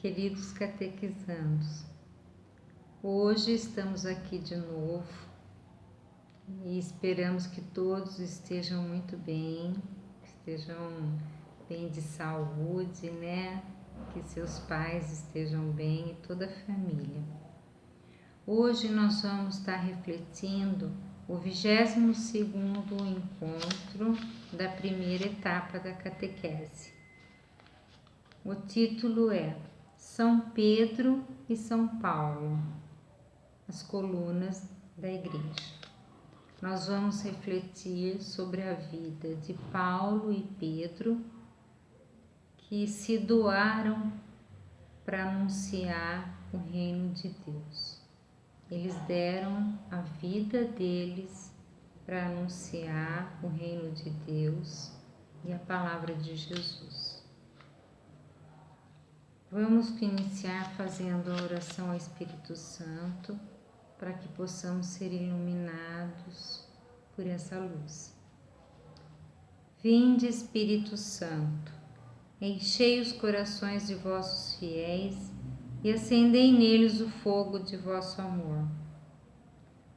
Queridos catequizandos, hoje estamos aqui de novo e esperamos que todos estejam muito bem, estejam bem de saúde, né? Que seus pais estejam bem e toda a família. Hoje nós vamos estar refletindo o 22º encontro da primeira etapa da catequese. O título é São Pedro e São Paulo, as colunas da igreja. Nós vamos refletir sobre a vida de Paulo e Pedro, que se doaram para anunciar o reino de Deus. Eles deram a vida deles para anunciar o reino de Deus e a palavra de Jesus. Vamos iniciar fazendo a oração ao Espírito Santo para que possamos ser iluminados por essa luz. Vinde, Espírito Santo, enchei os corações de vossos fiéis e acendei neles o fogo de vosso amor.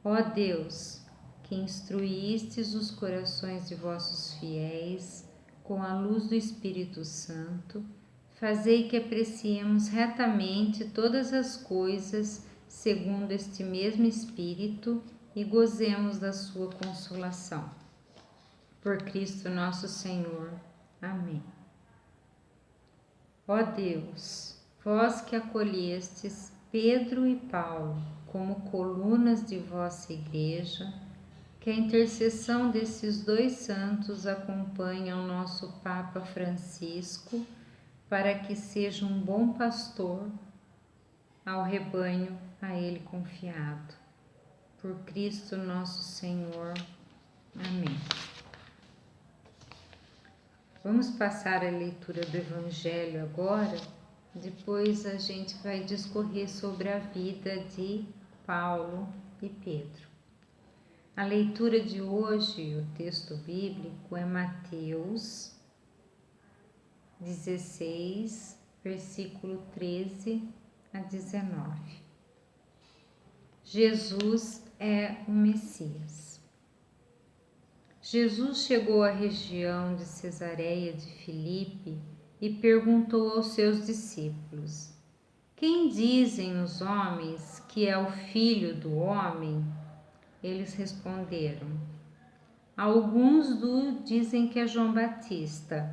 Ó Deus, que instruístes os corações de vossos fiéis com a luz do Espírito Santo, fazei que apreciemos retamente todas as coisas segundo este mesmo Espírito e gozemos da sua consolação. Por Cristo nosso Senhor. Amém. Ó Deus, vós que acolhestes Pedro e Paulo como colunas de vossa igreja, que a intercessão desses dois santos acompanhe ao nosso Papa Francisco, para que seja um bom pastor ao rebanho a ele confiado. Por Cristo nosso Senhor. Amém. Vamos passar a leitura do Evangelho agora, depois a gente vai discorrer sobre a vida de Paulo e Pedro. A leitura de hoje, o texto bíblico é Mateus 16, versículo 13 a 19. Jesus é o Messias. Jesus chegou à região de Cesareia de Filipe e perguntou aos seus discípulos: Quem dizem os homens que é o Filho do Homem? Eles responderam: Alguns dizem que é João Batista,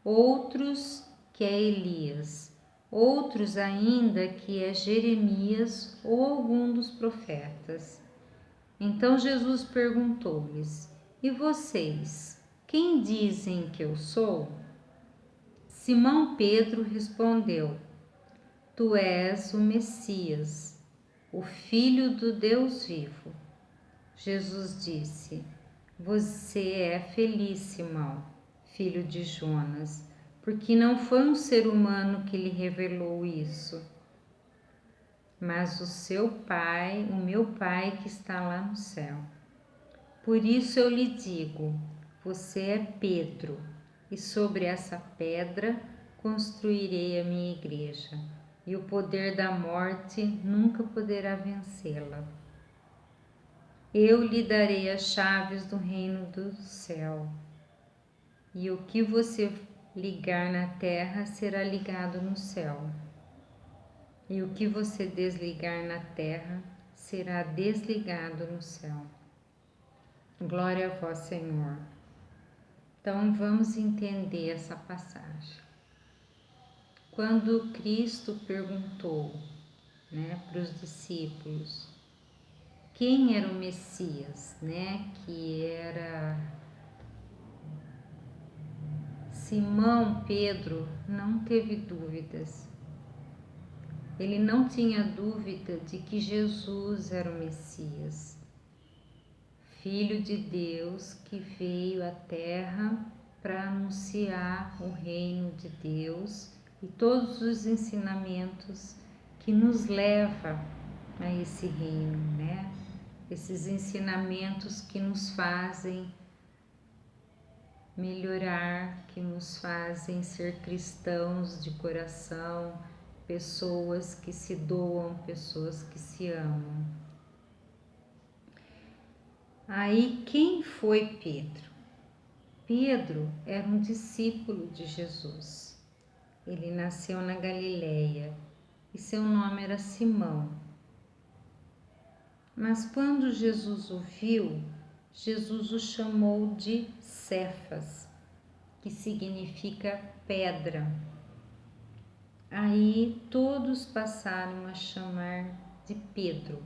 outros que é Elias, outros ainda que é Jeremias ou algum dos profetas. Então Jesus perguntou-lhes: E vocês, quem dizem que eu sou? Simão Pedro respondeu: Tu és o Messias, o Filho do Deus vivo. Jesus disse: Você é feliz, Simão, filho de Jonas, porque não foi um ser humano que lhe revelou isso, mas o seu Pai, o meu Pai que está lá no céu. Por isso eu lhe digo, você é Pedro, e sobre essa pedra construirei a minha igreja, e o poder da morte nunca poderá vencê-la. Eu lhe darei as chaves do reino do céu, e o que você ligar na terra será ligado no céu, e o que você desligar na terra será desligado no céu. Glória a vós, Senhor. Então vamos entender essa passagem. Quando Cristo perguntou, para os discípulos quem era o Messias, que era Simão Pedro, não teve dúvidas. Ele não tinha dúvida de que Jesus era o Messias, Filho de Deus que veio à Terra para anunciar o reino de Deus e todos os ensinamentos que nos levam a esse reino, Esses ensinamentos que nos fazem melhorar, que nos fazem ser cristãos de coração, pessoas que se doam, pessoas que se amam. Aí, quem foi Pedro? Pedro era um discípulo de Jesus. Ele nasceu na Galileia e seu nome era Simão. Mas quando Jesus o viu, Jesus o chamou de Cefas, que significa pedra. Aí todos passaram a chamar de Pedro.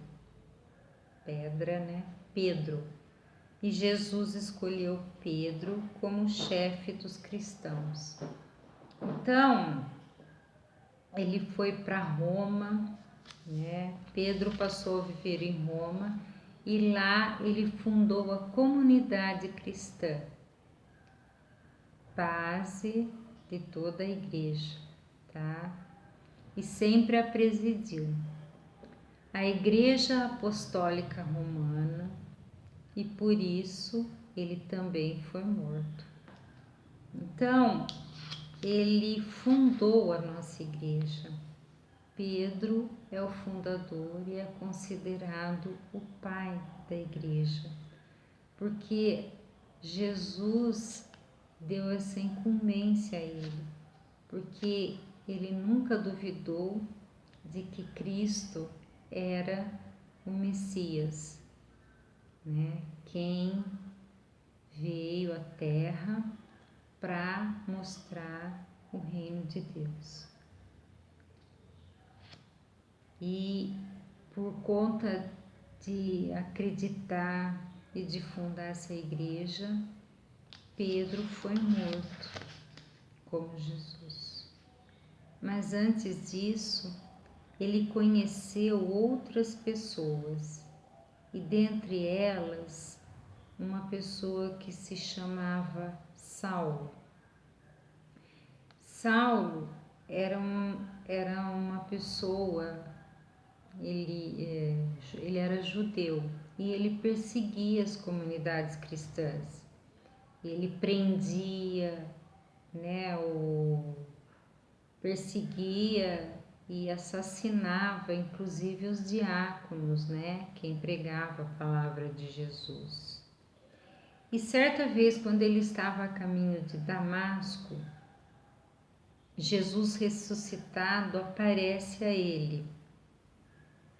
Pedra, né? Pedro. E Jesus escolheu Pedro como chefe dos cristãos. Então, ele foi para Roma, né? Pedro passou a viver em Roma e lá ele fundou a comunidade cristã, base de toda a igreja, tá? E sempre a presidiu. A Igreja Apostólica Romana, e por isso ele também foi morto. Então, ele fundou a nossa igreja. Pedro é o fundador e é considerado o pai da igreja, porque Jesus deu essa incumbência a ele, porque ele nunca duvidou de que Cristo era o Messias, né? Quem veio à Terra para mostrar o reino de Deus. E por conta de acreditar e de fundar essa igreja, Pedro foi morto como Jesus. Mas antes disso, ele conheceu outras pessoas, e dentre elas, uma pessoa que se chamava Saulo. Saulo era uma pessoa, ele era judeu e ele perseguia as comunidades cristãs. Ele prendia, né, perseguia e assassinava inclusive os diáconos, né, quem pregava a palavra de Jesus. E certa vez, quando ele estava a caminho de Damasco, Jesus ressuscitado aparece a ele,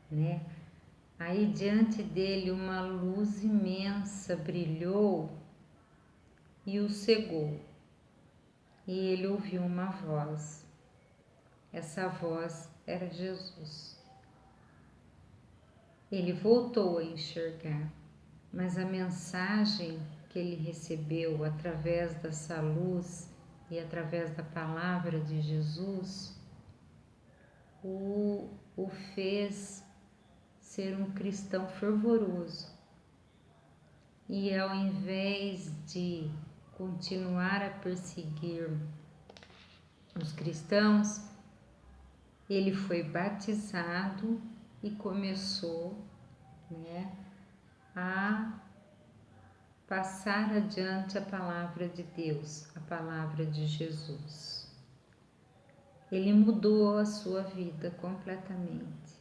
né? Aí diante dele uma luz imensa brilhou e o cegou. E ele ouviu uma voz. Essa voz era Jesus. Ele voltou a enxergar, mas a mensagem que ele recebeu através dessa luz e através da palavra de Jesus o fez ser um cristão fervoroso. E ao invés de continuar a perseguir os cristãos, ele foi batizado e começou, né, a passar adiante a palavra de Deus, a palavra de Jesus. Ele mudou a sua vida completamente.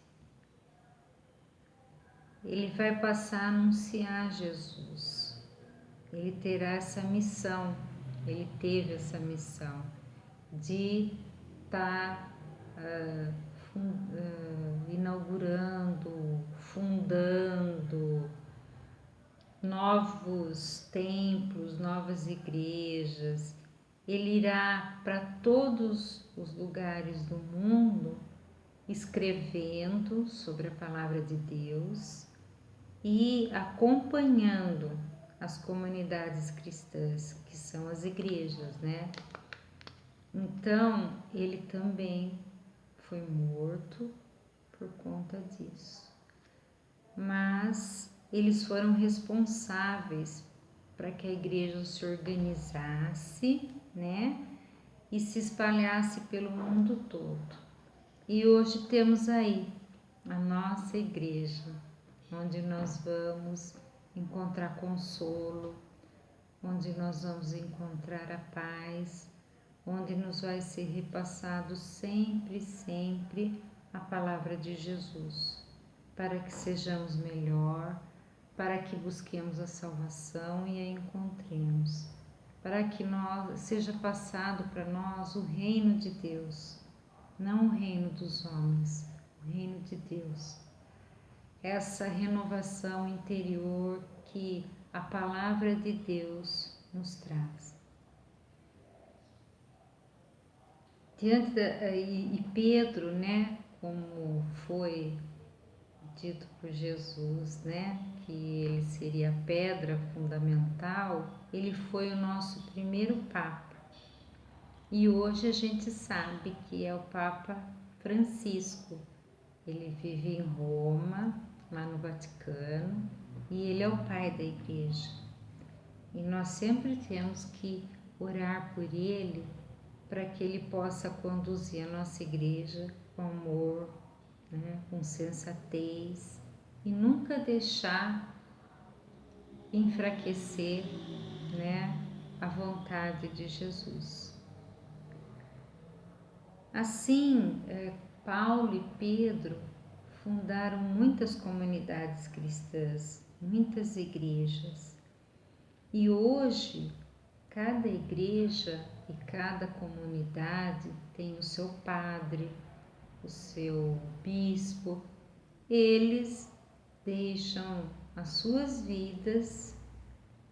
Ele vai passar a anunciar Jesus. Ele terá essa missão, ele teve essa missão de estar inaugurando, fundando novos templos, novas igrejas. Ele irá para todos os lugares do mundo escrevendo sobre a palavra de Deus e acompanhando as comunidades cristãs, que são as igrejas, né? Então, ele também foi morto por conta disso. Mas eles foram responsáveis para que a igreja se organizasse, né? E se espalhasse pelo mundo todo. E hoje temos aí a nossa igreja, onde nós vamos encontrar consolo, onde nós vamos encontrar a paz, onde nos vai ser repassado sempre, sempre a palavra de Jesus, para que sejamos melhor, para que busquemos a salvação e a encontremos, para que seja passado para nós o reino de Deus, não o reino dos homens, o reino de Deus. Essa renovação interior que a palavra de Deus nos traz. E Pedro, né, como foi dito por Jesus, né, que ele seria a pedra fundamental, ele foi o nosso primeiro Papa. E hoje a gente sabe que é o Papa Francisco. Ele vive em Roma, lá no Vaticano, e ele é o pai da Igreja. E nós sempre temos que orar por ele para que ele possa conduzir a nossa Igreja com amor, né, com sensatez, e nunca deixar enfraquecer, né, a vontade de Jesus. Assim, Paulo e Pedro fundaram muitas comunidades cristãs, muitas igrejas. E hoje, cada igreja e cada comunidade tem o seu padre, o seu bispo. Eles deixam as suas vidas,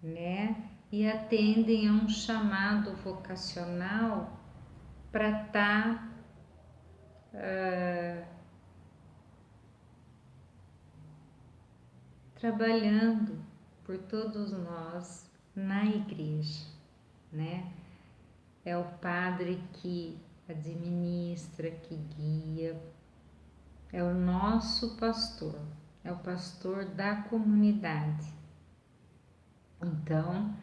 né, e atendem a um chamado vocacional para estar trabalhando por todos nós na igreja, né? É o padre que administra, que guia, é o nosso pastor, é o pastor da comunidade. Então,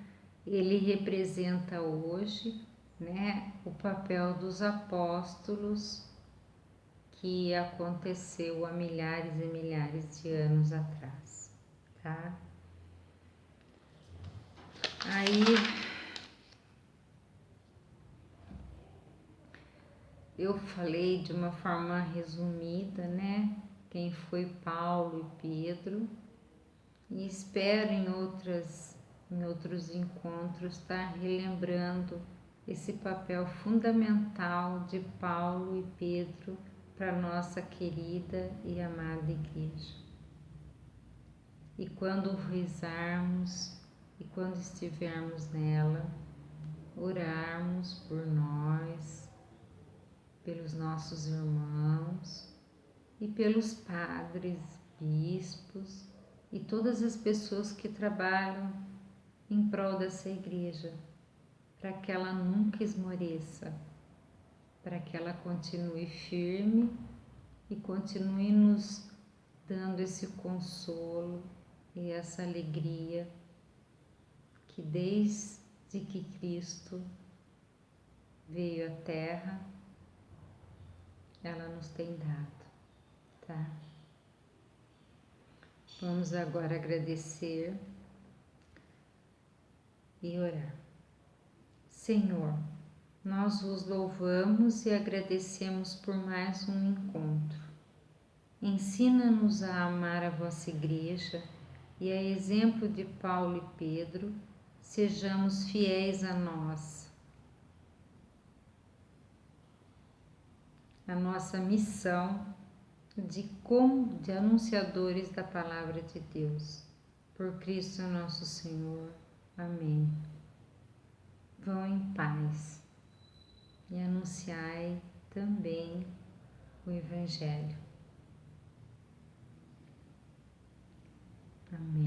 ele representa hoje, né, o papel dos apóstolos que aconteceu há milhares e milhares de anos atrás, tá? Aí eu falei de uma forma resumida, né, quem foi Paulo e Pedro, e espero em outros encontros estar relembrando esse papel fundamental de Paulo e Pedro para nossa querida e amada Igreja. E quando rezarmos e quando estivermos nela, orarmos por nós, pelos nossos irmãos e pelos padres, bispos e todas as pessoas que trabalham em prol dessa igreja, para que ela nunca esmoreça, para que ela continue firme e continue nos dando esse consolo e essa alegria que desde que Cristo veio à Terra, ela nos tem dado, tá? Vamos agora agradecer e orar. Senhor, nós vos louvamos e agradecemos por mais um encontro. Ensina-nos a amar a vossa Igreja e, a exemplo de Paulo e Pedro, sejamos fiéis a nós, a nossa missão de anunciadores da Palavra de Deus. Por Cristo nosso Senhor. Amém. Vão em paz e anunciai também o Evangelho. Amém.